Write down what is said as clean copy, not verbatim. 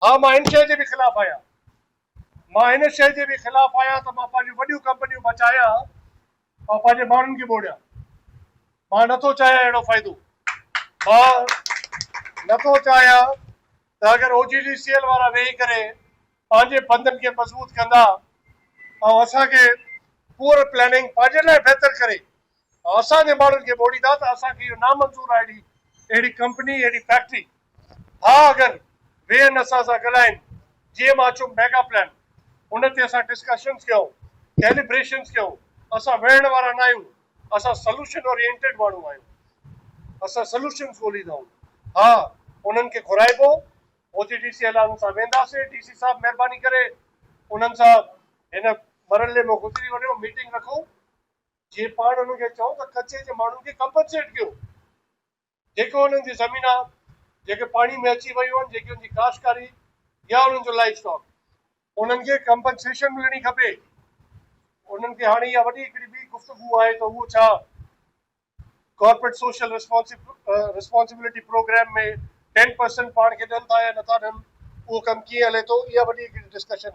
हाँ मां इन शइ जे बि ख़िलाफ़ आहियां। मां हिन शइ जे बि ख़िलाफ़ आहियां त मां पंहिंजूं वॾियूं कंपनियूं बचायां ऐं पंहिंजे माण्हुनि खे मोड़ियां। मां नथो चाहियां अहिड़ो फ़ाइदो। मां नथो चाहियां त अगरि OGDCL वारा वेही करे पंहिंजे फंडनि खे मज़बूत कंदा ऐं असांखे पूअर प्लानिंग पंहिंजे लाइ बहितर करे असांजे माण्हुनि खे मोड़ींदा त असांखे इहो नामंज़ूर आहे अहिड़ी कंपनी अहिड़ी फैक्ट्री। हा अगरि वेहनि असां सां ॻाल्हाइनि, जीअं मां चयुमि मेगा प्लान, उन ते असां डिस्कशन्स कयूं, कैलिब्रेशन्स कयूं। असां वेहण वारा न आहियूं, असां सोल्यूशन ओरिएंटेड माण्हू आहियूं। असां सोल्यूशन्स ॻोल्हींदा आहियूं। हा उन्हनि खे घुराइबो, OGDCL सां वेंदासीं, DC साहब महिरबानी करे उन्हनि सां हिन मरले में गुज़री वञो, मीटिंग रखो, जीअं पाण उन्हनि खे चऊं त कचे जे माण्हुनि खे कंपनसेट कयो। जेको उन्हनि जी ज़मीन आहे, जेके पाणी में अची वियूं आहिनि, जेकी उनजी काश्तकारी या उन्हनि जो लाइफ स्टॉक, उन्हनि खे कंपनसेशन मिलणी खपे। उन्हनि खे हाणे इहा वॾी हिकिड़ी ॿी गुफ़्तगू आहे त उहो छा कॉर्पोरेट सोशल रिस्पॉन्सिबिलिटी प्रोग्राम में 10% पाण खे ॾियनि था या नथा ॾियनि, उहो कमु कीअं हले थो, इहा वॾी हिकिड़ी डिस्कशन।